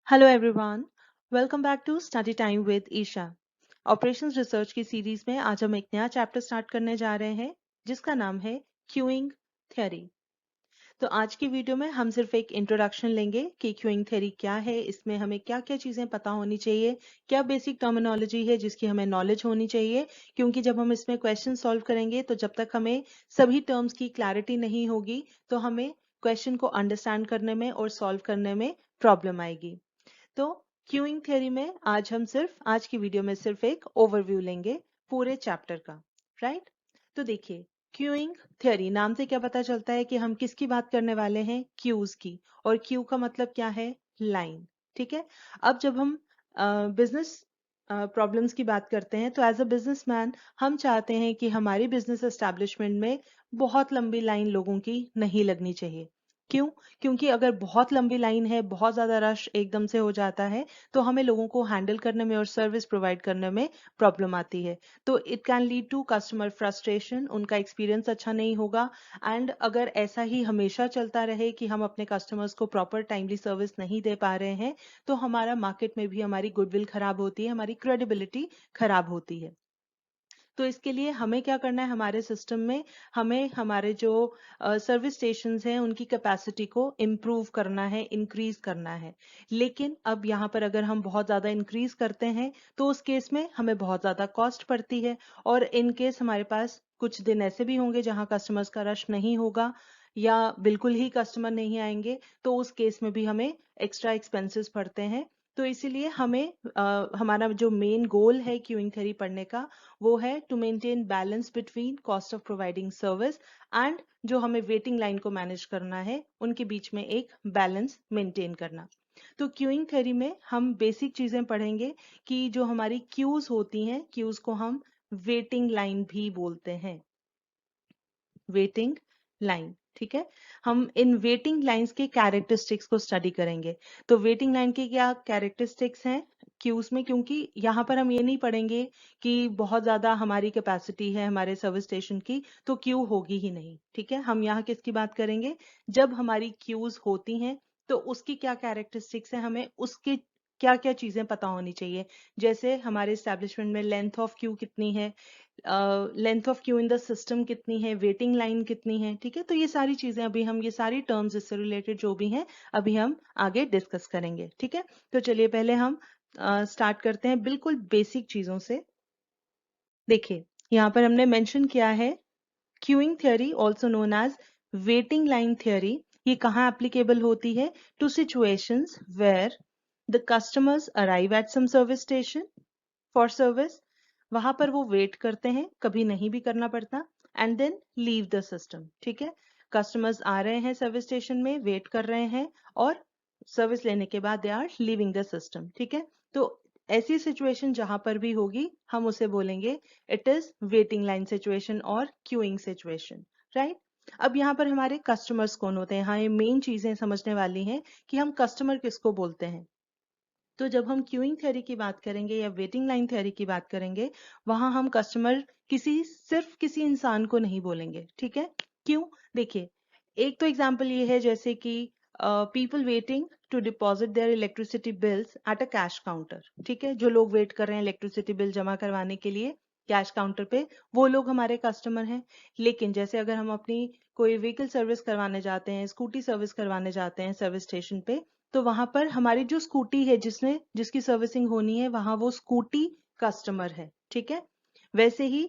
Hello everyone, welcome back to study time with Isha. Operations research की series में आज हम एक नया चैप्टर स्टार्ट करने जा रहे हैं जिसका नाम है क्यूइंग थ्योरी। तो आज की वीडियो में हम सिर्फ एक इंट्रोडक्शन लेंगे कि क्यूइंग थ्योरी क्या है, इसमें हमें क्या क्या चीज़ें पता होनी चाहिए, क्या बेसिक टर्मिनोलॉजी है जिसकी हमें नॉलेज होनी चाहिए, क्योंकि जब हम इसमें क्वेश्चन सॉल्व करेंगे तो जब तक हमें सभी टर्म्स की क्लैरिटी नहीं होगी तो हमें क्वेश्चन को अंडरस्टैंड करने में और सॉल्व करने में प्रॉब्लम आएगी। तो क्यूइंग थ्योरी में आज की वीडियो में सिर्फ एक ओवरव्यू लेंगे पूरे चैप्टर का। राइट। तो देखिए, क्यूइंग थ्योरी नाम से क्या पता चलता है कि हम किसकी बात करने वाले हैं, क्यूज की। और क्यू का मतलब क्या है, लाइन। ठीक है। अब जब हम बिजनेस प्रॉब्लम्स की बात करते हैं तो एज अ बिजनेसमैन हम चाहते हैं कि हमारी बिजनेस एस्टेब्लिशमेंट में बहुत लंबी लाइन लोगों की नहीं लगनी चाहिए। क्यों? क्योंकि अगर बहुत लंबी लाइन है, बहुत ज़्यादा रश एकदम से हो जाता है, तो हमें लोगों को हैंडल करने में और सर्विस प्रोवाइड करने में प्रॉब्लम आती है। तो it can lead to customer frustration, उनका एक्सपीरियंस अच्छा नहीं होगा। एंड अगर ऐसा ही हमेशा चलता रहे कि हम अपने कस्टमर्स को प्रॉपर टाइमली सर्विस नहीं दे पा रहे हैं, तो हमारा मार्केट में भी हमारी गुडविल खराब होती है, हमारी क्रेडिबिलिटी खराब होती है। तो इसके लिए हमें क्या करना है, हमारे सिस्टम में हमें हमारे जो सर्विस स्टेशंस हैं उनकी कैपेसिटी को इम्प्रूव करना है, इंक्रीज करना है। लेकिन अब यहाँ पर अगर हम बहुत ज़्यादा इंक्रीज करते हैं तो उस केस में हमें बहुत ज़्यादा कॉस्ट पड़ती है। और इन केस हमारे पास कुछ दिन ऐसे भी होंगे जहाँ कस्टमर्स का रश नहीं होगा या बिल्कुल ही कस्टमर नहीं आएंगे, तो उस केस में भी हमें एक्स्ट्रा एक्सपेंसेस पड़ते हैं। तो इसीलिए हमें हमारा जो मेन गोल है क्यूइंग थ्योरी पढ़ने का, वो है to maintain balance between cost of providing service and जो हमें वेटिंग लाइन को मैनेज करना है, उनके बीच में एक बैलेंस मेंटेन करना। तो क्यूइंग थ्योरी में हम बेसिक चीजें पढ़ेंगे कि जो हमारी क्यूज होती हैं, क्यूज को हम वेटिंग लाइन भी बोलते हैं। वेटिंग लाइन, ठीक है। हम इन वेटिंग लाइंस के कैरेक्टरिस्टिक्स को स्टडी करेंगे। तो वेटिंग लाइन के क्या कैरेक्टरिस्टिक्स हैं क्यूज में, क्योंकि यहाँ पर हम ये नहीं पढ़ेंगे कि बहुत ज्यादा हमारी कैपेसिटी है हमारे सर्विस स्टेशन की तो क्यू होगी ही नहीं। ठीक है, हम यहाँ किसकी बात करेंगे, जब हमारी क्यूज होती हैं तो उसकी क्या कैरेक्टरिस्टिक्स है, हमें उसके क्या क्या चीजें पता होनी चाहिए। जैसे हमारे एस्टेब्लिशमेंट में लेंथ ऑफ क्यू कितनी है, length of Q in the system कितनी है, वेटिंग लाइन कितनी है। ठीक है, तो ये सारी चीजें अभी हम, ये सारी टर्म्स इससे रिलेटेड जो भी हैं अभी हम आगे डिस्कस करेंगे। ठीक है, तो चलिए पहले हम स्टार्ट करते हैं बिल्कुल बेसिक चीजों से। देखिए, यहाँ पर हमने मेंशन किया है queuing theory also known as waiting line theory. ये कहाँ एप्लीकेबल होती है, two situations where the customers arrive at some service station for service. वहां पर वो वेट करते हैं, कभी नहीं भी करना पड़ता, and then leave the system. ठीक है, कस्टमर्स आ रहे हैं सर्विस स्टेशन में, वेट कर रहे हैं और सर्विस लेने के बाद they are leaving the system. ठीक है, तो ऐसी सिचुएशन जहां पर भी होगी हम उसे बोलेंगे it is waiting line situation और क्यूइंग सिचुएशन। राइट। अब यहाँ पर हमारे कस्टमर्स कौन होते हैं, हाँ ये मेन चीजें समझने वाली हैं कि हम कस्टमर किसको बोलते हैं। तो जब हम क्यूइंग थ्योरी की बात करेंगे या वेटिंग लाइन थ्योरी की बात करेंगे, वहां हम कस्टमर सिर्फ किसी इंसान को नहीं बोलेंगे। ठीक है, क्यों? देखिए, एक तो एग्जांपल ये है जैसे कि people waiting to deposit their electricity bills at a cash counter. ठीक है, जो लोग वेट कर रहे हैं इलेक्ट्रिसिटी बिल जमा करवाने के लिए कैश काउंटर पे, वो लोग हमारे कस्टमर हैं। लेकिन जैसे अगर हम अपनी कोई व्हीकल सर्विस करवाने जाते हैं, स्कूटी सर्विस करवाने जाते हैं सर्विस स्टेशन पे, तो वहां पर हमारी जो स्कूटी है जिसकी सर्विसिंग होनी है, वहां वो स्कूटी कस्टमर है। ठीक है, वैसे ही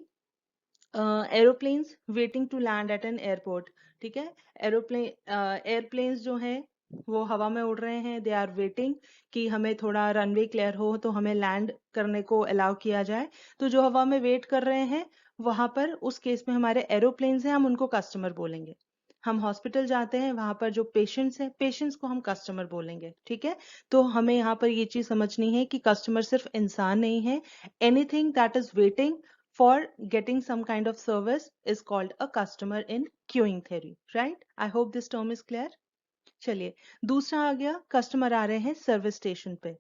aeroplanes waiting to land at an airport. ठीक है, एयरप्लेन्स जो हैं वो हवा में उड़ रहे हैं, दे आर वेटिंग कि हमें थोड़ा रनवे क्लियर हो तो हमें लैंड करने को अलाउ किया जाए। तो जो हवा में वेट कर रहे हैं, वहां पर उस केस में हमारे एरोप्लेन्स हैं, हम उनको कस्टमर बोलेंगे। हम हॉस्पिटल जाते हैं, वहां पर जो पेशेंट्स हैं, पेशेंट्स को हम कस्टमर बोलेंगे। ठीक है, तो हमें यहाँ पर ये चीज समझनी है कि कस्टमर सिर्फ इंसान नहीं है। Anything that is waiting for getting some kind of service is called a customer in queuing theory. Right, I hope this term is clear. चलिए, दूसरा आ गया, कस्टमर आ रहे हैं सर्विस स्टेशन पे।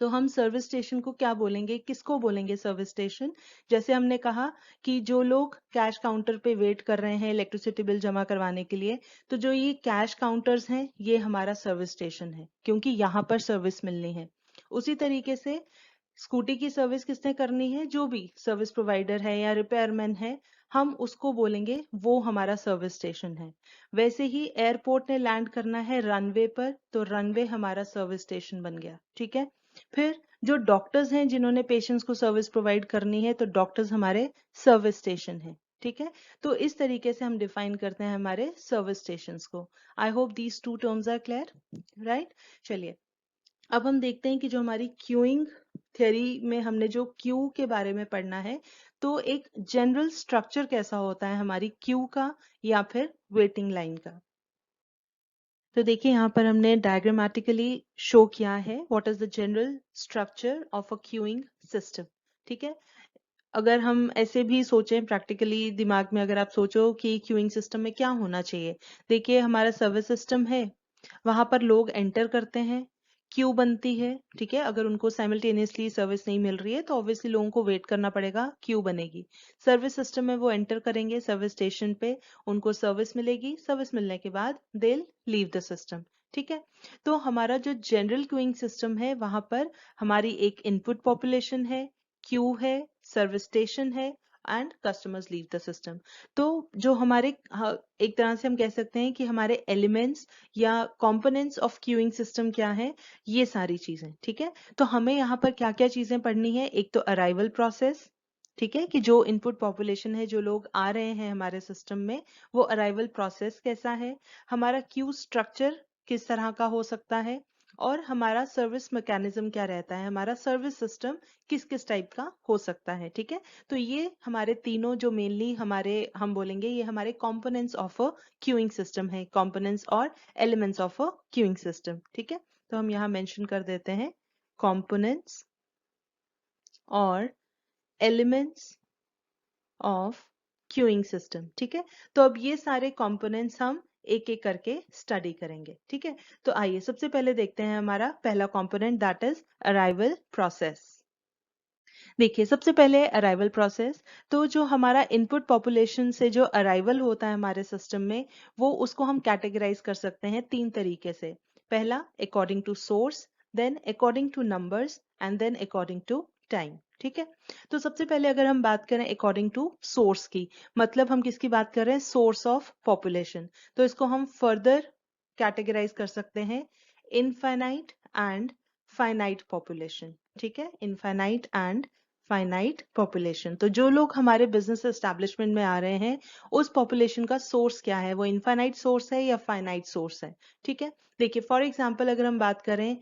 तो हम सर्विस स्टेशन को क्या बोलेंगे, किसको बोलेंगे सर्विस स्टेशन? जैसे हमने कहा कि जो लोग कैश काउंटर पे वेट कर रहे हैं इलेक्ट्रिसिटी बिल जमा करवाने के लिए, तो जो ये कैश काउंटर्स हैं ये हमारा सर्विस स्टेशन है, क्योंकि यहाँ पर सर्विस मिलनी है। उसी तरीके से स्कूटी की सर्विस किसने करनी है, जो भी सर्विस प्रोवाइडर है या रिपेयरमैन है, हम उसको बोलेंगे वो हमारा सर्विस स्टेशन है। वैसे ही एयरपोर्ट ने लैंड करना है रनवे पर, तो रनवे हमारा सर्विस स्टेशन बन गया। ठीक है, फिर जो डॉक्टर्स हैं जिन्होंने पेशेंट्स को सर्विस प्रोवाइड करनी है, तो डॉक्टर्स हमारे सर्विस स्टेशन है। ठीक है, तो इस तरीके से हम डिफाइन करते हैं हमारे सर्विस स्टेशंस को। I hope these two terms are clear, right? चलिए, अब हम देखते हैं कि जो हमारी क्यूइंग थ्योरी में हमने जो क्यू के बारे में पढ़ना है, तो एक जनरल स्ट्रक्चर कैसा होता है हमारी क्यू का या फिर वेटिंग लाइन का। तो देखिए यहाँ पर हमने डायग्रामेटिकली शो किया है what is the general structure of a queuing system. ठीक है, अगर हम ऐसे भी सोचें प्रैक्टिकली दिमाग में, अगर आप सोचो कि क्यूइंग सिस्टम में क्या होना चाहिए, देखिए हमारा सर्विस सिस्टम है, वहां पर लोग एंटर करते हैं, क्यू बनती है। ठीक है, अगर उनको साइमल्टेनियसली सर्विस नहीं मिल रही है तो ऑब्वियसली लोगों को वेट करना पड़ेगा, क्यू बनेगी। सर्विस सिस्टम में वो एंटर करेंगे सर्विस स्टेशन पे, उनको सर्विस मिलेगी, सर्विस मिलने के बाद दे लीव द सिस्टम। ठीक है, तो हमारा जो जनरल क्यूइंग सिस्टम है वहां पर हमारी एक इनपुट पॉपुलेशन है, क्यू है, सर्विस स्टेशन है and customers leave the system. तो जो हमारे एक तरह से हम कह सकते हैं कि हमारे एलिमेंट्स या कंपोनेंट्स ऑफ क्यूइंग सिस्टम क्या है, ये सारी चीजें। ठीक है, तो हमें यहाँ पर क्या क्या चीजें पढ़नी है, एक तो अराइवल प्रोसेस। ठीक है, कि जो इनपुट पॉपुलेशन है, जो लोग आ रहे हैं हमारे सिस्टम में, वो अराइवल प्रोसेस कैसा है, हमारा क्यू स्ट्रक्चर किस तरह का हो सकता है, और हमारा सर्विस मैकेनिज्म क्या रहता है, हमारा सर्विस सिस्टम किस किस टाइप का हो सकता है। ठीक है, तो ये हमारे तीनों जो मेनली हमारे हम बोलेंगे ये हमारे components of a queuing system है, कंपोनेंट्स और elements of a queuing system. ठीक है, तो हम यहाँ मेंशन कर देते हैं कंपोनेंट्स और एलिमेंट्स ऑफ क्यूइंग सिस्टम। ठीक है, तो अब ये सारे कंपोनेंट्स हम एक एक करके स्टडी करेंगे। ठीक है, तो आइए सबसे पहले देखते हैं हमारा पहला component, that is arrival process. देखिए सबसे पहले अराइवल प्रोसेस, तो जो हमारा इनपुट पॉपुलेशन से जो अराइवल होता है हमारे सिस्टम में, वो उसको हम कैटेगराइज कर सकते हैं तीन तरीके से। पहला according to source, then according to numbers and then according to time. ठीक है, तो सबसे पहले अगर हम बात करें अकॉर्डिंग टू सोर्स की, मतलब हम किसकी बात कर रहे हैं, सोर्स ऑफ पॉपुलेशन, तो इसको हम फर्दर कैटेगराइज कर सकते हैं इनफाइनाइट एंड फाइनाइट पॉपुलेशन। ठीक है, इनफाइनाइट एंड फाइनाइट पॉपुलेशन, तो जो लोग हमारे बिजनेस एस्टेब्लिशमेंट में आ रहे हैं उस पॉपुलेशन का सोर्स क्या है, वो इनफाइनाइट सोर्स है या फाइनाइट सोर्स है। ठीक है, देखिए फॉर एग्जांपल अगर हम बात करें,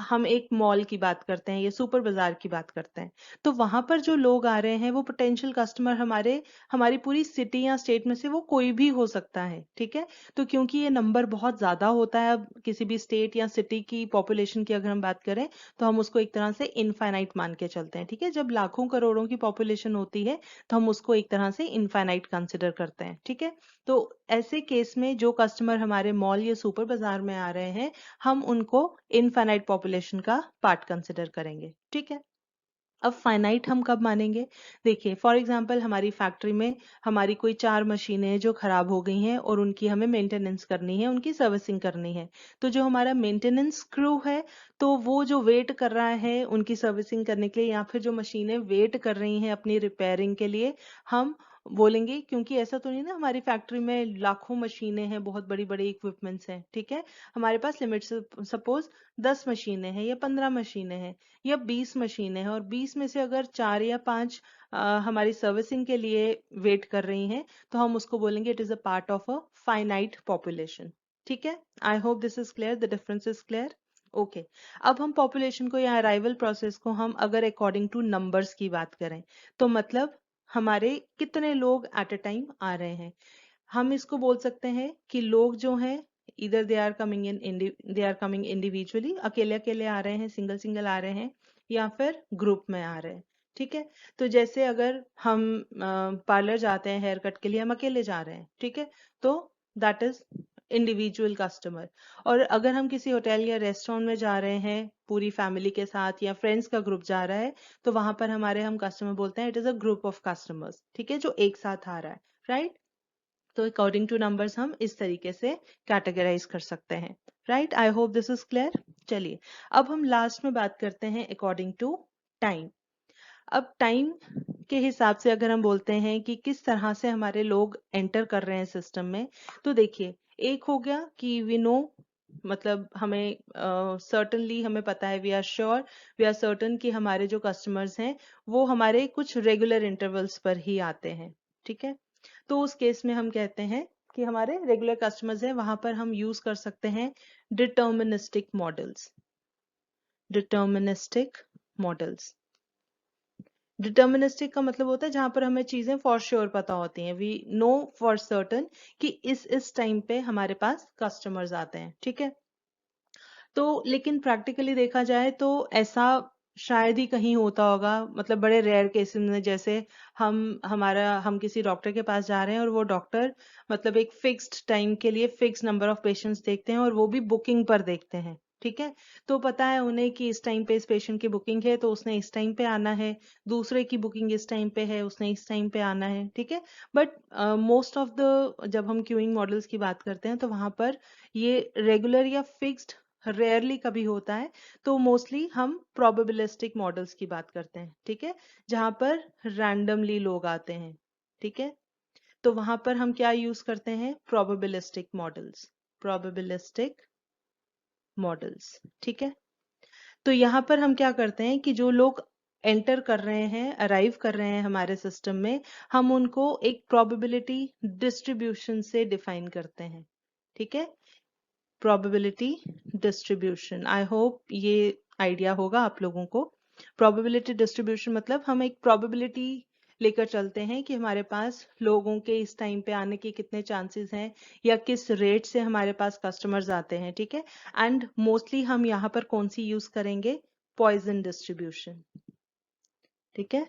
हम एक मॉल की बात करते हैं या सुपर बाजार की बात करते हैं, तो वहां पर जो लोग आ रहे हैं वो पोटेंशियल कस्टमर हमारी पूरी सिटी या स्टेट में से वो कोई भी हो सकता है। ठीक है, तो क्योंकि ये नंबर बहुत ज्यादा होता है, अब किसी भी स्टेट या सिटी की पॉपुलेशन की अगर हम बात करें, तो हम उसको एक तरह से इनफाइनाइट मान के चलते हैं। ठीक है, जब लाखों करोड़ों की पॉपुलेशन होती है तो हम उसको एक तरह से इनफाइनाइट कंसिडर करते हैं। ठीक है, तो ऐसे केस में जो कस्टमर हमारे मॉल या सुपर बाजार में आ रहे हैं, हम उनको इनफाइनाइट पॉपुलेशन का पार्ट कंसिडर करेंगे। ठीक है, अब फाइनाइट हम कब मानेंगे, देखिए फॉर एग्जांपल हमारी फैक्ट्री में हमारी कोई 4 मशीनें हैं जो खराब हो गई हैं और उनकी हमें मेंटेनेंस करनी है, उनकी सर्विसिंग करनी है। तो जो हमारा मेंटेनेंस क्रू है, तो वो जो वेट कर रहा है उनकी सर्विसिंग करने के लिए, या फिर जो मशीनें वेट कर रही हैं अपनी रिपेयरिंग के लिए, हम बोलेंगे, क्योंकि ऐसा तो नहीं ना हमारी फैक्ट्री में लाखों मशीनें हैं, बहुत बड़ी बड़ी इक्विपमेंट्स हैं। ठीक है, हमारे पास लिमिट सपोज 10 मशीनें हैं या 15 मशीनें हैं या 20 मशीनें हैं, और 20 में से अगर 4 या 5 हमारी सर्विसिंग के लिए वेट कर रही हैं, तो हम उसको बोलेंगे it is a part of a finite population. ठीक है, I hope this is clear, the difference is clear. Okay, अब हम पॉपुलेशन को या अराइवल प्रोसेस को हम अगर अकॉर्डिंग टू नंबर्स की बात करें, तो मतलब हमारे कितने लोग एट अ टाइम आ रहे हैं, हम इसको बोल सकते हैं कि लोग जो हैं इधर दे आर कमिंग इंडिविजुअली, अकेले अकेले आ रहे हैं, सिंगल सिंगल आ रहे हैं, या फिर ग्रुप में आ रहे हैं। ठीक है, तो जैसे अगर हम पार्लर जाते हैं हेयर कट के लिए, हम अकेले जा रहे हैं, ठीक है, तो दैट इज इंडिविजुअल कस्टमर। और अगर हम किसी होटल या रेस्टोरेंट में जा रहे हैं पूरी फैमिली के साथ या फ्रेंड्स का ग्रुप जा रहा है, तो वहां पर हम कस्टमर बोलते हैं it is a group of customers, ठीक है, जो एक साथ आ रहा है, राइट। तो अकॉर्डिंग टू नंबर्स हम इस तरीके से कैटेगराइज कर सकते हैं, right. I hope this is clear. चलिए अब हम लास्ट में बात करते हैं अकॉर्डिंग टू टाइम। अब टाइम के हिसाब से अगर हम बोलते हैं कि किस तरह से हमारे लोग एंटर कर रहे हैं सिस्टम में, तो देखिए एक हो गया कि वी नो, मतलब हमें सर्टनली हमें पता है, वी आर सर्टन कि हमारे जो कस्टमर्स हैं वो हमारे कुछ रेगुलर इंटरवल्स पर ही आते हैं, ठीक है। तो उस केस में हम कहते हैं कि हमारे रेगुलर कस्टमर्स हैं, वहां पर हम यूज कर सकते हैं deterministic models. Deterministic models, deterministic का मतलब होता है जहां पर हमें चीजें फॉर श्योर पता होती हैं, वी नो फॉर सर्टन कि इस टाइम पे हमारे पास कस्टमर्स आते हैं, ठीक है। तो लेकिन प्रैक्टिकली देखा जाए तो ऐसा शायद ही कहीं होता होगा, मतलब बड़े रेयर केसेस में, जैसे हम किसी डॉक्टर के पास जा रहे हैं और वो डॉक्टर मतलब एक फिक्स्ड टाइम के लिए फिक्स नंबर ऑफ पेशेंट्स देखते हैं और वो भी बुकिंग पर देखते हैं, ठीक है। तो पता है उन्हें कि इस टाइम पे इस पेशेंट की बुकिंग है तो उसने इस टाइम पे आना है, दूसरे की बुकिंग इस टाइम पे है उसने इस टाइम पे आना है, ठीक है। बट मोस्ट ऑफ द जब हम क्यूइंग मॉडल्स की बात करते हैं तो वहां पर ये रेगुलर या फिक्स्ड रेयरली कभी होता है। तो मोस्टली हम प्रोबेबिलिस्टिक मॉडल्स की बात करते हैं, ठीक है, जहां पर रैंडमली लोग आते हैं, ठीक है। तो वहां पर हम क्या यूज करते हैं, प्रोबेबिलिस्टिक मॉडल्स, प्रोबेबिलिस्टिक मॉडल्स, ठीक है। तो यहाँ पर हम क्या करते हैं कि जो लोग एंटर कर रहे हैं, अराइव कर रहे हैं हमारे सिस्टम में, हम उनको एक प्रोबेबिलिटी डिस्ट्रीब्यूशन से डिफाइन करते हैं, ठीक है। प्रोबेबिलिटी डिस्ट्रीब्यूशन, आई होप ये आइडिया होगा आप लोगों को। प्रोबेबिलिटी डिस्ट्रीब्यूशन मतलब हम एक प्रोबेबिलिटी लेकर चलते हैं कि हमारे पास लोगों के इस टाइम पे आने के कितने चांसेस हैं या किस रेट से हमारे पास कस्टमर्स आते हैं, ठीक है। एंड मोस्टली हम यहाँ पर कौन सी यूज करेंगे, पॉइजन डिस्ट्रीब्यूशन, ठीक है।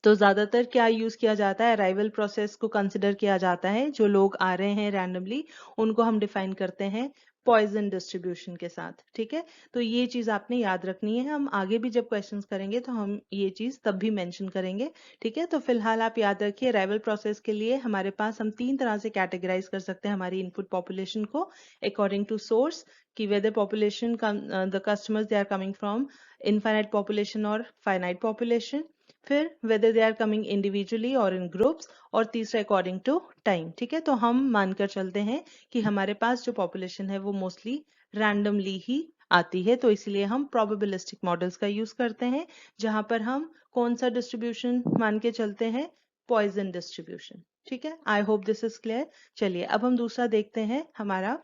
तो ज्यादातर क्या यूज किया जाता है, अराइवल प्रोसेस को कंसिडर किया जाता है, जो लोग आ रहे हैं रैंडमली उनको हम डिफाइन करते हैं पॉइजन डिस्ट्रीब्यूशन के साथ, ठीक है। तो ये चीज आपने याद रखनी है, हम आगे भी जब क्वेश्चंस करेंगे तो हम ये चीज तब भी मेंशन करेंगे, ठीक है। तो फिलहाल आप याद रखिए अराइवल प्रोसेस के लिए हमारे पास हम 3 तरह से कैटेगराइज कर सकते हैं हमारी इनपुट पॉपुलेशन को, अकॉर्डिंग टू सोर्स, कि whether population the customers they are coming from infinite population और फाइनाइट पॉपुलेशन, फिर whether they are coming individually और in groups, और तीसरा according to time, ठीक है। तो हम मानकर चलते हैं कि हमारे पास जो population है वो mostly randomly ही आती है, तो इसलिए हम probabilistic models का यूज करते हैं, जहां पर हम कौन सा distribution मान के चलते हैं, Poisson distribution, ठीक है। I hope this is clear. चलिए अब हम दूसरा देखते हैं, हमारा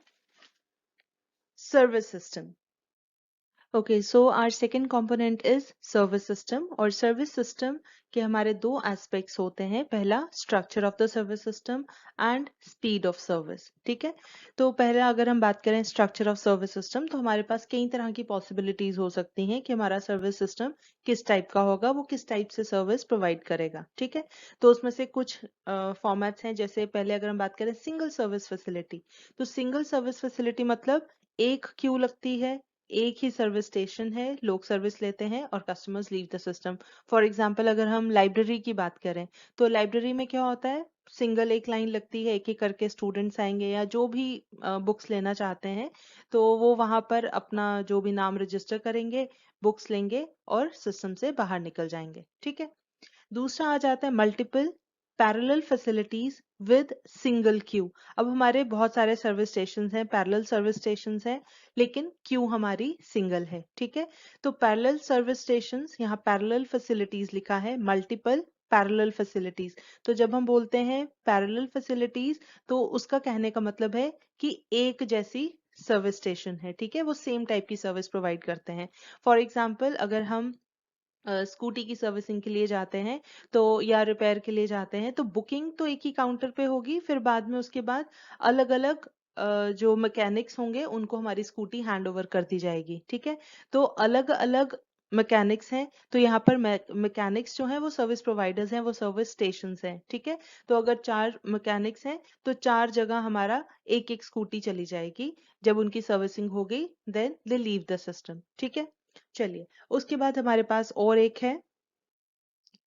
service system. Okay, so our second component is service system. और सर्विस सिस्टम के हमारे दो एस्पेक्ट्स होते हैं, पहला structure of the service system and speed of service, ठीक है। तो पहला अगर हम बात करें स्ट्रक्चर ऑफ सर्विस सिस्टम, तो हमारे पास कई तरह की पॉसिबिलिटीज हो सकती हैं कि हमारा सर्विस सिस्टम किस टाइप का होगा, वो किस टाइप से सर्विस प्रोवाइड करेगा, ठीक है। तो उसमें से कुछ फॉर्मेट्स हैं, जैसे पहले अगर हम बात करें सिंगल सर्विस फैसिलिटी, तो सिंगल सर्विस फैसिलिटी मतलब एक क्यू लगती है, एक ही सर्विस स्टेशन है, लोग सर्विस लेते हैं और customers leave the system. For example अगर हम लाइब्रेरी की बात करें, तो लाइब्रेरी में क्या होता है, सिंगल एक लाइन लगती है, एक एक करके स्टूडेंट्स आएंगे या जो भी बुक्स लेना चाहते हैं, तो वो वहां पर अपना जो भी नाम रजिस्टर करेंगे, बुक्स लेंगे और सिस्टम से बाहर निकल जाएंगे, ठीक है। दूसरा आ जाता है multiple parallel facilities with single Q. अब हमारे बहुत सारे सर्विस स्टेशन हैं, पैरेलल सर्विस स्टेशन हैं, लेकिन क्यू हमारी सिंगल है, ठीक है। तो पैरेलल सर्विस स्टेशन, यहाँ पैरेलल फैसिलिटीज लिखा है, मल्टीपल पैरेलल फैसिलिटीज। तो जब हम बोलते हैं पैरेलल फैसिलिटीज, तो उसका कहने का मतलब है कि एक जैसी सर्विस स्टेशन है, ठीक है, वो सेम टाइप की सर्विस प्रोवाइड करते हैं। फॉर एग्जाम्पल अगर हम स्कूटी की सर्विसिंग के लिए जाते हैं, तो या रिपेयर के लिए जाते हैं, तो बुकिंग तो एक ही काउंटर पे होगी, फिर बाद में उसके बाद अलग अलग जो मैकेनिक्स होंगे उनको हमारी स्कूटी हैंड ओवर कर दी जाएगी, ठीक है। तो अलग अलग मैकेनिक्स हैं, तो यहाँ पर मैकेनिक्स जो हैं वो सर्विस प्रोवाइडर्स हैं, वो सर्विस स्टेशंस हैं, ठीक है। तो अगर 4 मैकेनिक्स हैं तो 4 जगह हमारा एक एक स्कूटी चली जाएगी। जब उनकी सर्विसिंग हो गई then they leave the system, ठीक है। चलिए, उसके बाद हमारे पास और एक है,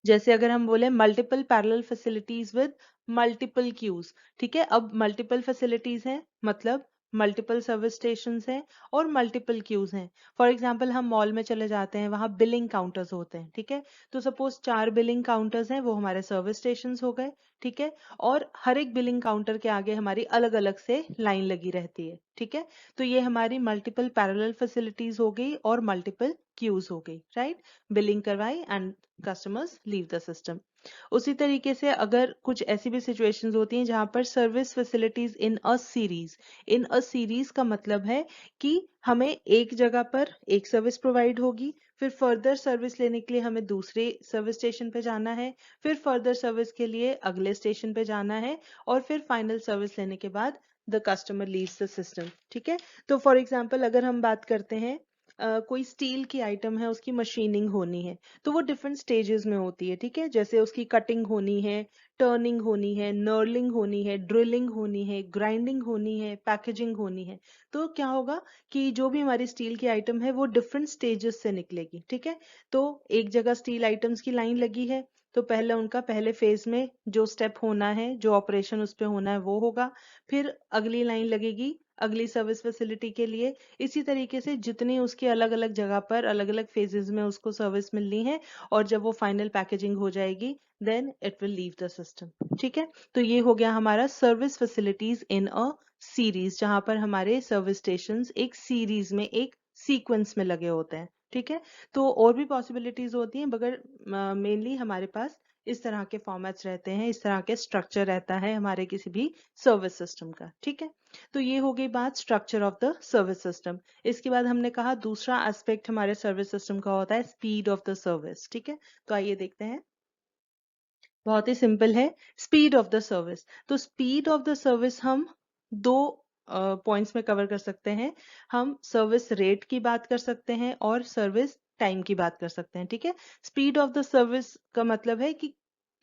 जैसे अगर हम बोले multiple parallel facilities with multiple queues, ठीक है। अब मल्टीपल फैसिलिटीज हैं मतलब मल्टीपल सर्विस स्टेशंस हैं और मल्टीपल क्यूज हैं। फॉर एग्जांपल हम मॉल में चले जाते हैं, वहां बिलिंग काउंटर्स होते हैं, ठीक है। तो सपोज 4 बिलिंग काउंटर्स हैं, वो हमारे सर्विस स्टेशंस हो गए, ठीक है। और हर एक बिलिंग काउंटर के आगे हमारी अलग अलग से लाइन लगी रहती है, ठीक है। तो ये हमारी मल्टीपल पैरेलल फैसिलिटीज हो गई और मल्टीपल क्यूज हो गई, राइट। बिलिंग करवाई and customers leave the system. उसी तरीके से अगर कुछ ऐसी भी सिचुएशंस होती हैं जहां पर service facilities in a series का मतलब है कि हमें एक जगह पर एक सर्विस प्रोवाइड होगी, फिर फर्दर सर्विस लेने के लिए हमें दूसरे सर्विस स्टेशन पे जाना है, फिर फर्दर सर्विस के लिए अगले स्टेशन पे जाना है, और फिर फाइनल सर्विस लेने के बाद the customer leaves the system, ठीक है। तो फॉर एग्जांपल अगर हम बात करते हैं, कोई स्टील की आइटम है, उसकी मशीनिंग होनी है, तो वो डिफरेंट स्टेजेस में होती है, ठीक है। जैसे उसकी कटिंग होनी है, टर्निंग होनी है, नर्लिंग होनी है, ड्रिलिंग होनी है, ग्राइंडिंग होनी है, पैकेजिंग होनी है। तो क्या होगा कि जो भी हमारी स्टील की आइटम है वो डिफरेंट स्टेजेस से निकलेगी, ठीक है। तो एक जगह स्टील आइटम्स की लाइन लगी है, तो पहले उनका पहले फेज में जो स्टेप होना है, जो ऑपरेशन उस पे होना है वो होगा, फिर अगली लाइन लगेगी अगली सर्विस फैसिलिटी के लिए। इसी तरीके से जितनी उसकी अलग अलग जगह पर अलग अलग फेजेस में उसको सर्विस मिलनी है, और जब वो फाइनल पैकेजिंग हो जाएगी then it will leave the system, ठीक है। तो ये हो गया हमारा service facilities in a series, जहां पर हमारे सर्विस स्टेशंस एक सीरीज में एक सीक्वेंस में लगे होते हैं, ठीक है। तो और भी पॉसिबिलिटीज होती हैं, मगर मेनली हमारे पास इस तरह के फॉर्मेट्स रहते हैं, इस तरह के स्ट्रक्चर रहता है हमारे किसी भी सर्विस सिस्टम का, ठीक है। तो ये हो गई बात structure of the service system. इसके बाद हमने कहा दूसरा एस्पेक्ट हमारे सर्विस सिस्टम का होता है स्पीड ऑफ द सर्विस, ठीक है। तो आइए देखते हैं, बहुत ही सिंपल है, स्पीड ऑफ द सर्विस। तो स्पीड ऑफ द सर्विस हम दो पॉइंट्स में कवर कर सकते हैं। हम सर्विस रेट की बात कर सकते हैं और सर्विस टाइम की बात कर सकते हैं, ठीक है। स्पीड ऑफ द सर्विस का मतलब है कि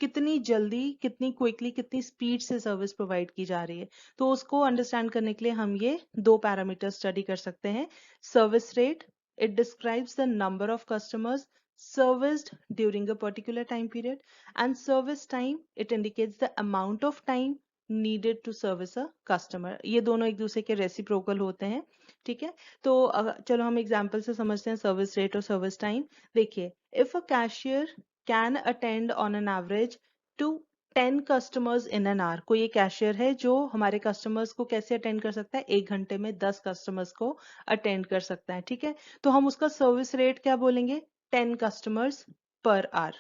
कितनी जल्दी, कितनी क्विकली, कितनी स्पीड से सर्विस प्रोवाइड की जा रही है। तो उसको अंडरस्टैंड करने के लिए हम ये दो पैरामीटर स्टडी कर सकते हैं। Service rate, it describes the number of customers serviced during a particular time period, and service time, it indicates the amount of time needed to service a customer। ये दोनों एक दूसरे के रेसिप्रोकल होते हैं, ठीक है। तो चलो हम एग्जांपल से समझते हैं सर्विस रेट और सर्विस टाइम। देखिए, if a cashier can attend on an average to 10 customers in an hour, कोई एक कैशियर है जो हमारे कस्टमर्स को कैसे अटेंड कर सकता है, एक घंटे में 10 कस्टमर्स को अटेंड कर सकता है, ठीक है। तो हम उसका सर्विस रेट क्या बोलेंगे, 10 कस्टमर्स पर आवर,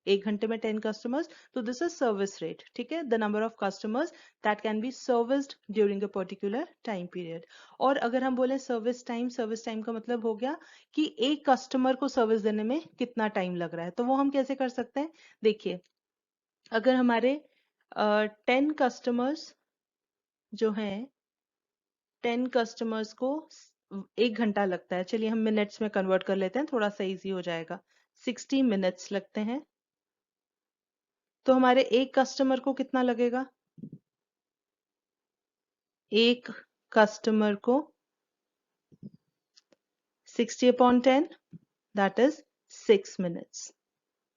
एक घंटे में 10 कस्टमर्स, तो दिस इज सर्विस रेट, ठीक है। The number of customers that can be serviced during a particular time period. और अगर हम बोले सर्विस टाइम का मतलब हो गया कि एक कस्टमर को सर्विस देने में कितना टाइम लग रहा है। तो वो हम कैसे कर सकते हैं, देखिए, अगर हमारे 10 कस्टमर्स जो हैं, 10 कस्टमर्स को एक घंटा लगता है, चलिए हम मिनट्स में कन्वर्ट कर लेते हैं, थोड़ा सा इजी हो जाएगा। 60 मिनट्स लगते हैं, तो हमारे एक कस्टमर को कितना लगेगा, एक कस्टमर को 60/10, दैट इज 6 मिनट्स।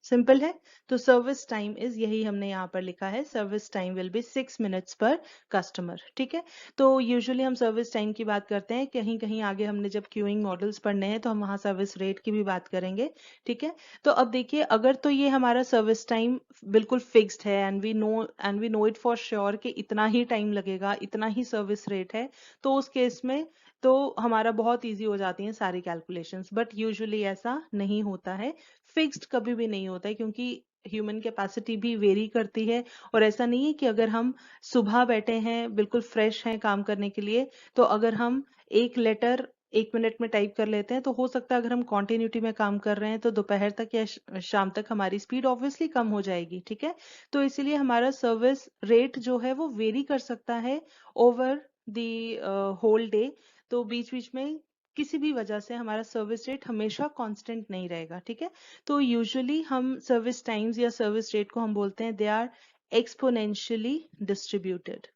सिंपल है। तो सर्विस टाइम इज, यही हमने यहाँ पर लिखा है, service time will be 6 minutes पर कस्टमर, ठीक है। तो यूजुअली हम सर्विस टाइम की बात करते हैं, कहीं कहीं आगे हमने जब क्यूइंग मॉडल्स पढ़ने हैं तो हम वहाँ सर्विस रेट की भी बात करेंगे, ठीक है। तो अब देखिए, अगर तो ये हमारा सर्विस टाइम बिल्कुल फिक्स्ड है and we know it for sure कि इतना ही टाइम लगेगा, इतना ही सर्विस रेट है, तो उस केस में तो हमारा बहुत इजी हो जाती हैं सारी कैलकुलेशंस। बट यूजुअली ऐसा नहीं होता है, फिक्स्ड कभी भी नहीं होता है, क्योंकि ह्यूमन कैपेसिटी भी वेरी करती है। और ऐसा नहीं है कि अगर हम सुबह बैठे हैं बिल्कुल फ्रेश हैं काम करने के लिए, तो अगर हम एक लेटर 1 मिनट में टाइप कर लेते हैं, तो हो सकता है अगर हम कॉन्टिन्यूटी में काम कर रहे हैं तो दोपहर तक या शाम तक हमारी स्पीड ऑब्वियसली कम हो जाएगी, ठीक है। तो इसीलिए हमारा सर्विस रेट जो है वो वेरी कर सकता है ओवर द होल डे। तो बीच बीच में किसी भी वजह से हमारा सर्विस रेट हमेशा कांस्टेंट नहीं रहेगा, ठीक है। तो यूजुअली हम सर्विस टाइम्स या सर्विस रेट को हम बोलते हैं they are exponentially distributed.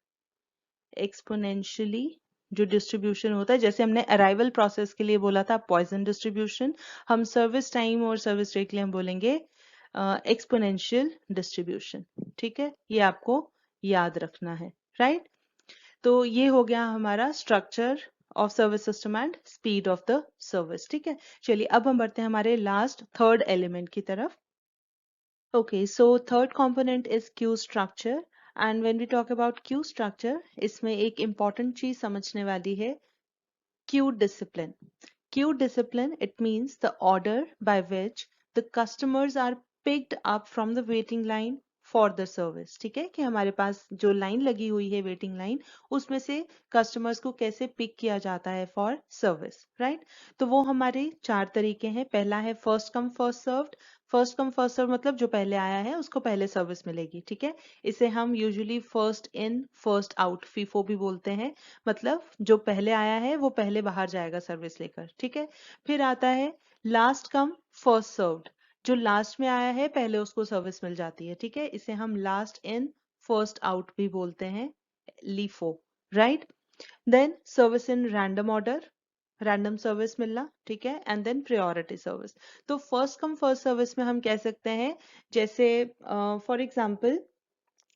Exponentially जो डिस्ट्रीब्यूशन होता है, जैसे हमने अराइवल प्रोसेस के लिए बोला था पॉइजन डिस्ट्रीब्यूशन, हम सर्विस टाइम और सर्विस रेट के लिए हम बोलेंगे एक्सपोनेंशियल डिस्ट्रीब्यूशन, ठीक है। ये आपको याद रखना है, राइट। तो ये हो गया हमारा structure of service system and speed of the service, ठीक है। चलिए अब हम बढ़ते हैं हमारे लास्ट थर्ड एलिमेंट की तरफ। Okay, so third component is queue structure, and when we talk about queue structure, इसमें एक important चीज समझने वाली है queue discipline. Queue discipline, it means the order by which the customers are picked up from the waiting line for the service, ठीक है। कि हमारे पास जो लाइन लगी हुई है वेटिंग लाइन, उसमें से कस्टमर्स को कैसे पिक किया जाता है फॉर सर्विस, राइट। तो वो हमारे 4 तरीके हैं। पहला है first come first served. First come first serve मतलब जो पहले आया है उसको पहले सर्विस मिलेगी, ठीक है। इसे हम usually first in first out FIFO भी बोलते हैं, मतलब जो पहले आया है वो पहले बाहर जाएगा सर्विस लेकर, ठीक है। फिर आता है लास्ट कम फर्स्ट सर्व्ड, जो लास्ट में आया है पहले उसको सर्विस मिल जाती है, ठीक है। इसे हम लास्ट इन फर्स्ट आउट भी बोलते हैं, LIFO, right. Then service in random order, random service मिलना, ठीक है। And then priority service. तो फर्स्ट कम फर्स्ट सर्विस में हम कह सकते हैं, जैसे फॉर एग्जांपल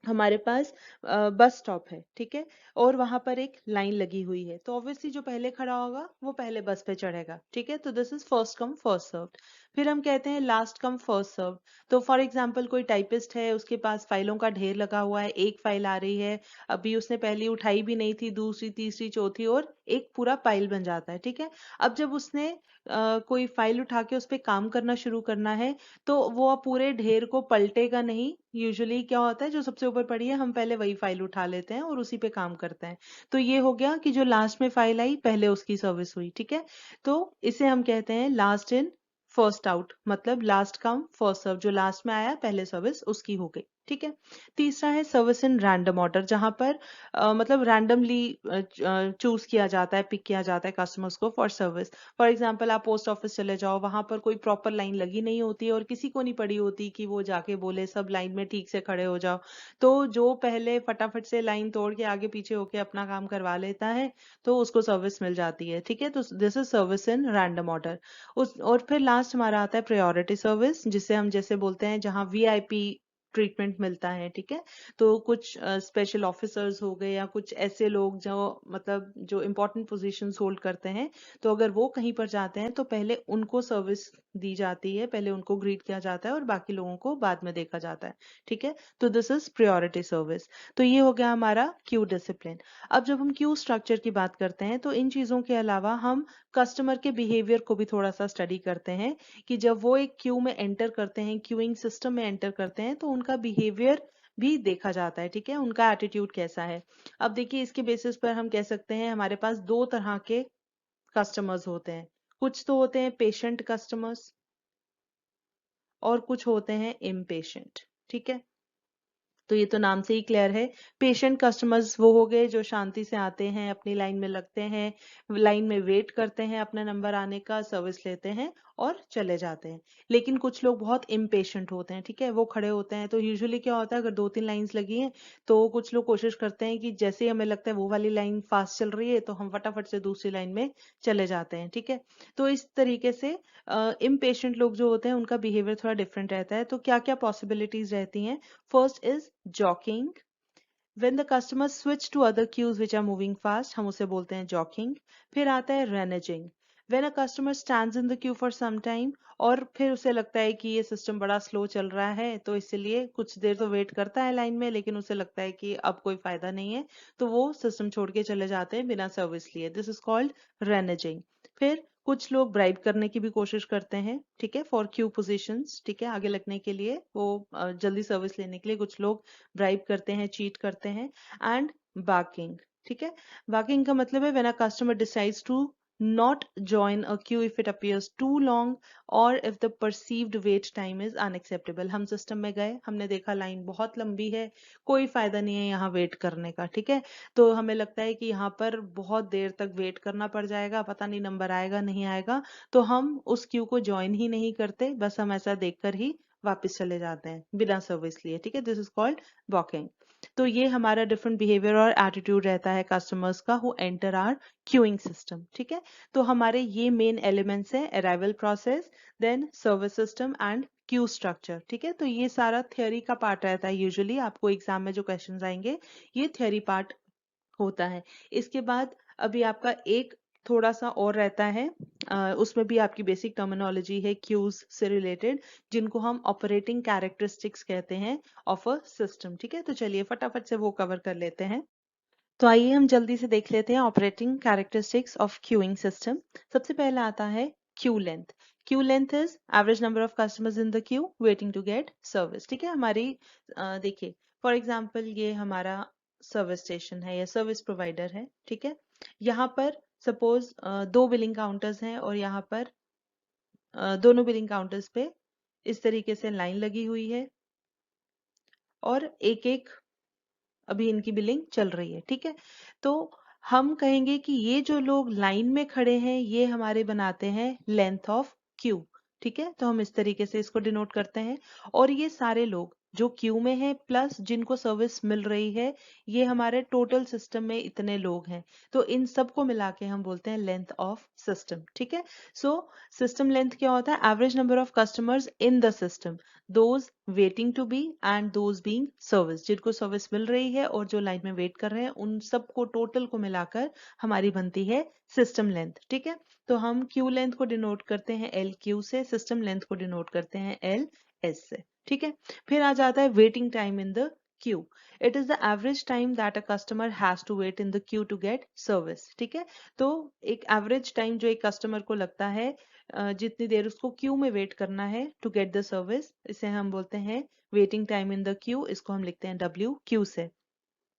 हमारे पास बस स्टॉप है, ठीक है, और वहां पर एक लाइन लगी हुई है, तो ऑब्वियसली जो पहले खड़ा होगा वो पहले बस पे चढ़ेगा, ठीक है। तो this is first come first served. फिर हम कहते हैं लास्ट कम फर्स्ट सर्व्ड। तो फॉर एग्जांपल कोई टाइपिस्ट है, उसके पास फाइलों का ढेर लगा हुआ है, एक फाइल आ रही है, अभी उसने पहली उठाई भी नहीं थी, दूसरी तीसरी चौथी, और एक पूरा फाइल बन जाता है, ठीक है। अब जब उसने कोई फाइल उठा के उस पर काम करना शुरू करना है, तो वो पूरे ढेर को पलटेगा नहीं। यूजुअली क्या होता है, जो सबसे ऊपर पड़ी है हम पहले वही फाइल उठा लेते हैं और उसी पे काम करते हैं। तो ये हो गया कि जो लास्ट में फाइल आई पहले उसकी सर्विस हुई, ठीक है। तो इसे हम कहते हैं लास्ट इन फर्स्ट आउट, मतलब लास्ट कम फर्स्ट सर्व, जो लास्ट में आया पहले सर्विस उसकी हो गई, ठीक है। तीसरा है सर्विस इन रैंडम ऑर्डर, जहां पर मतलब रैंडमली चूज किया जाता है, पिक किया जाता है कस्टमर्स को फॉर सर्विस। फॉर एग्जाम्पल आप पोस्ट ऑफिस चले जाओ, वहां पर कोई प्रॉपर लाइन लगी नहीं होती और किसी को नहीं पड़ी होती कि वो जाके बोले सब लाइन में ठीक से खड़े हो जाओ। तो जो पहले फटाफट से लाइन तोड़ के आगे पीछे होके अपना काम करवा लेता है, तो उसको सर्विस मिल जाती है, ठीक है। तो this is service in random order. उस और फिर लास्ट हमारा आता है प्रायोरिटी सर्विस, जिसे हम जैसे बोलते हैं जहाँ वीआईपी ट्रीटमेंट मिलता है, ठीक है। तो कुछ स्पेशल ऑफिसर्स हो गए या कुछ ऐसे लोग जो मतलब जो इम्पोर्टेंट पोजीशंस होल्ड करते हैं, तो अगर वो कहीं पर जाते हैं तो पहले उनको सर्विस दी जाती है, पहले उनको ग्रीट किया जाता है और बाकी लोगों को बाद में देखा जाता है, ठीक है। तो दिस इज प्रायोरिटी सर्विस। तो ये हो गया हमारा क्यू डिसिप्लिन। अब जब हम क्यू स्ट्रक्चर की बात करते हैं, तो इन चीजों के अलावा हम कस्टमर के बिहेवियर को भी थोड़ा सा स्टडी करते हैं, कि जब वो एक क्यू में एंटर करते हैं, क्यूइंग सिस्टम में एंटर करते हैं, तो उनका बिहेवियर भी देखा जाता है, ठीक है, उनका एटीट्यूड कैसा है। अब देखिए इसके बेसिस पर हम कह सकते हैं हमारे पास दो तरह के कस्टमर्स होते हैं। कुछ तो होते हैं पेशेंट कस्टमर्स और कुछ होते हैं इम्पेशेंट, ठीक है। तो ये तो नाम से ही क्लियर है। पेशेंट कस्टमर्स वो हो गए जो शांति से आते हैं, अपनी लाइन में लगते हैं, लाइन में वेट करते हैं अपना नंबर आने का, सर्विस लेते हैं और चले जाते हैं। लेकिन कुछ लोग बहुत इम्पेशेंट होते हैं, ठीक है, वो खड़े होते हैं। तो यूजुअली क्या होता है, अगर 2-3 लाइंस लगी हैं तो कुछ लोग कोशिश करते हैं कि जैसे ही हमें लगता है वो वाली लाइन फास्ट चल रही है तो हम फटाफट से दूसरी लाइन में चले जाते हैं, ठीक है। तो इस तरीके से इम्पेशेंट लोग जो होते हैं उनका बिहेवियर थोड़ा डिफरेंट रहता है। तो क्या क्या पॉसिबिलिटीज रहती हैं? First is jockeying. When the customers switch to other queues which are moving fast, हम उसे बोलते हैं jockeying. फिर आता है reneging. When a customer stands in the queue for some time, और फिर उसे लगता है कि ये सिस्टम बड़ा स्लो चल रहा है, तो इसलिए कुछ देर तो वेट करता है लाइन में, लेकिन उसे लगता है कि अब कोई फायदा नहीं है, तो वो सिस्टम छोड़ के चले जाते हैं बिना सर्विस लिए। This is called reneging. फिर कुछ लोग ब्राइब करने की भी कोशिश करते हैं, ठीक है, फॉर क्यू पोजीशंस, ठीक है, आगे लगने के लिए, वो जल्दी सर्विस लेने के लिए कुछ लोग ब्राइब करते हैं, चीट करते हैं। एंड बार्किंग, ठीक है। बार्किंग का मतलब है when a customer decides to not join a queue if it appears too long or if the perceived wait time is unacceptable। हम सिस्टम में गए, हमने देखा लाइन बहुत लंबी है, कोई फायदा नहीं है यहाँ वेट करने का, ठीक है। तो हमें लगता है कि यहाँ पर बहुत देर तक वेट करना पड़ जाएगा, पता नहीं नंबर आएगा नहीं आएगा, तो हम उस क्यू को ज्वाइन ही नहीं करते, बस हम ऐसा देखकर ही वापस चले जाते हैं बिना सर्विस लिए, ठीक है। This is called walking. तो ये हमारा डिफरेंट बिहेवियर और एटीट्यूड रहता है कस्टमर्स का who enter our queuing system, ठीक है। तो हमारे ये मेन एलिमेंट्स हैं, arrival process, then service system and queue structure, ठीक है। तो ये सारा थ्योरी का पार्ट रहता है, यूजुअली आपको एग्जाम में जो क्वेश्चंस आएंगे ये थ्योरी पार्ट होता है। इसके बाद अभी आपका एक थोड़ा सा और रहता है, उसमें भी आपकी बेसिक टर्मिनोलॉजी है क्यूज से रिलेटेड, जिनको हम ऑपरेटिंग कैरेक्टरिस्टिक्स कहते हैं ऑफ अ सिस्टम, ठीक है। तो चलिए फटाफट से वो कवर कर लेते हैं। तो आइए हम जल्दी से देख लेते हैं operating characteristics of queuing system. सबसे पहला आता है queue length. Queue length is average number of customers in the queue waiting to get service, ठीक है। हमारी देखिए फॉर एग्जांपल ये हमारा सर्विस स्टेशन है या सर्विस प्रोवाइडर है, ठीक है। यहाँ पर सपोज दो बिलिंग काउंटर्स हैं और यहाँ पर दोनों बिलिंग काउंटर्स पे इस तरीके से लाइन लगी हुई है और एक एक अभी इनकी बिलिंग चल रही है, ठीक है। तो हम कहेंगे कि ये जो लोग लाइन में खड़े हैं ये हमारे बनाते हैं लेंथ ऑफ क्यू, ठीक है। तो हम इस तरीके से इसको डिनोट करते हैं। और ये सारे लोग जो क्यू में हैं प्लस जिनको सर्विस मिल रही है, ये हमारे टोटल सिस्टम में इतने लोग हैं, तो इन सबको मिला के हम बोलते हैं लेंथ ऑफ सिस्टम, ठीक है। सो सिस्टम लेंथ क्या होता है? Average number of customers in the system, those waiting to be and those being service, जिनको सर्विस मिल रही है और जो लाइन में वेट कर रहे हैं, उन सबको टोटल को मिलाकर हमारी बनती है सिस्टम लेंथ, ठीक है। तो हम क्यू लेंथ को डिनोट करते हैं एल क्यू से, सिस्टम लेंथ को डिनोट करते हैं एल एस से, ठीक है। फिर आ जाता है waiting time in the queue. It is the average time that a customer has to wait in the queue to get service, ठीक है। तो एक एवरेज टाइम जो एक कस्टमर को लगता है जितनी देर उसको क्यू में वेट करना है टू गेट द सर्विस, इसे हम बोलते हैं waiting time in the Q, इसको हम लिखते हैं डब्ल्यू क्यू से।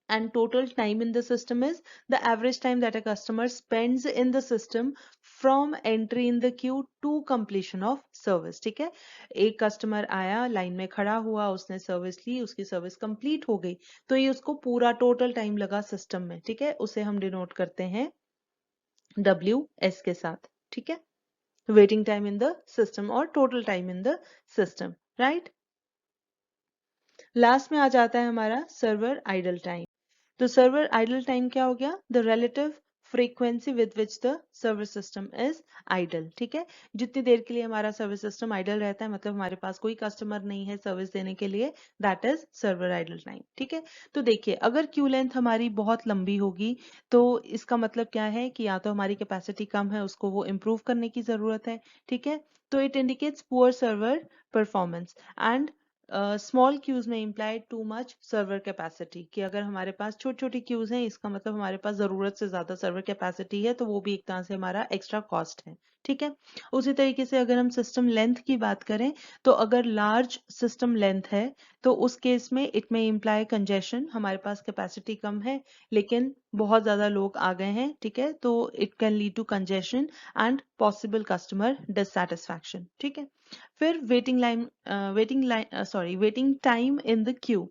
And total time in the system is the average time that a customer spends in the system from entry in the queue to completion of service, ठीक है। एक customer आया, line में खड़ा हुआ, उसने सर्विस ली, उसकी सर्विस कंप्लीट हो गई, तो ये उसको पूरा टोटल टाइम लगा सिस्टम में, ठीक है। उसे हम डिनोट करते हैं डब्ल्यू एस के साथ, ठीक है। Waiting time in the system और total time in the system, right. Last में आ जाता है हमारा सर्वर आइडल टाइम। तो सर्वर आइडल टाइम क्या हो गया? The relative frequency with which the server system is idle, ठीक है। जितनी देर के लिए हमारा सर्वर सिस्टम आइडल रहता है, मतलब हमारे पास कोई कस्टमर नहीं है सर्विस देने के लिए, that is server idle time, ठीक है। तो देखिए अगर क्यू लेंथ हमारी बहुत लंबी होगी तो इसका मतलब क्या है कि या तो हमारी कैपेसिटी कम है, उसको वो इम्प्रूव करने की जरूरत है, ठीक है। तो it indicates poor server performance and small queues में imply too much server capacity, कि अगर हमारे पास छोटी छोटी क्यूज हैं इसका मतलब हमारे पास जरूरत से ज्यादा सर्वर कैपेसिटी है, तो वो भी एक तरह से हमारा एक्स्ट्रा कॉस्ट है, ठीक है। उसी तरीके से अगर हम सिस्टम लेंथ की बात करें, तो अगर लार्ज सिस्टम लेंथ है तो उस केस में इट में इम्प्लाई कंजेशन, हमारे पास कैपेसिटी कम है लेकिन बहुत ज्यादा लोग आ गए हैं, ठीक है। तो it can lead to congestion and possible customer dissatisfaction, ठीक है। फिर waiting time in the queue.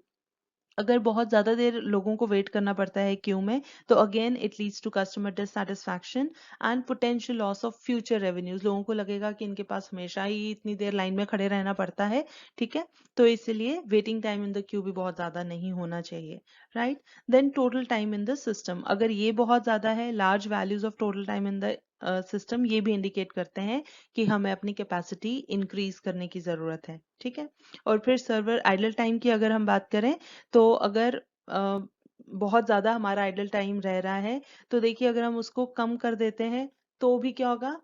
अगर बहुत ज्यादा देर लोगों को वेट करना पड़ता है क्यू में, तो again it leads to customer dissatisfaction and potential loss of future revenues. लोगों को लगेगा कि इनके पास हमेशा ही इतनी देर लाइन में खड़े रहना पड़ता है, ठीक है। तो इसलिए waiting time in the queue भी बहुत ज्यादा नहीं होना चाहिए, right. Then total time in the system, अगर ये बहुत ज्यादा है, large values of total time in the system, ये भी इंडिकेट करते हैं कि हमें अपनी कैपेसिटी इंक्रीज करने की जरूरत है, ठीक है। और फिर सर्वर आइडल टाइम की अगर हम बात करें, तो अगर बहुत ज्यादा हमारा आइडल टाइम रह रहा है, तो देखिए अगर हम उसको कम कर देते हैं तो भी क्या होगा?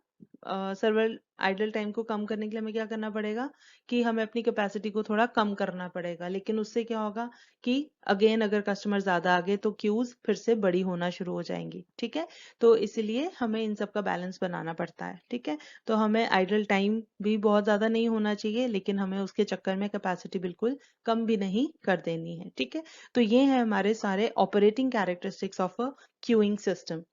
सर्वर आइडल टाइम को कम करने के लिए हमें क्या करना पड़ेगा कि हमें अपनी कैपेसिटी को थोड़ा कम करना पड़ेगा, लेकिन उससे क्या होगा कि अगेन अगर कस्टमर ज्यादा आ गए तो क्यूज फिर से बड़ी होना शुरू हो जाएंगी, ठीक है। तो इसलिए हमें इन सब का बैलेंस बनाना पड़ता है, ठीक है। तो हमें आइडल टाइम भी बहुत ज्यादा नहीं होना चाहिए, लेकिन हमें उसके चक्कर में कैपेसिटी बिल्कुल कम भी नहीं कर देनी है, ठीक है। तो ये है हमारे सारे operating characteristics of a queuing system.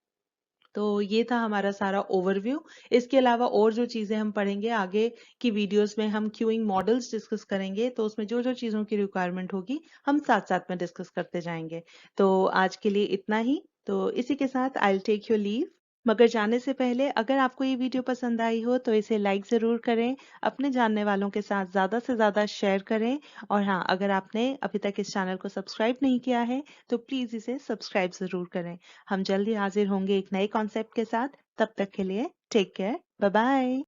तो ये था हमारा सारा ओवरव्यू। इसके अलावा और जो चीज़ें हम पढ़ेंगे आगे की वीडियोस में, हम क्यूइंग मॉडल्स डिस्कस करेंगे, तो उसमें जो जो चीज़ों की रिक्वायरमेंट होगी हम साथ साथ में डिस्कस करते जाएंगे। तो आज के लिए इतना ही। तो इसी के साथ I will take your leave. मगर जाने से पहले अगर आपको ये वीडियो पसंद आई हो तो इसे लाइक ज़रूर करें, अपने जानने वालों के साथ ज़्यादा से ज़्यादा शेयर करें, और हाँ, अगर आपने अभी तक इस चैनल को सब्सक्राइब नहीं किया है तो प्लीज़ इसे सब्सक्राइब ज़रूर करें। हम जल्दी हाजिर होंगे एक नए कॉन्सेप्ट के साथ। तब तक के लिए टेक केयर, बाय बाय।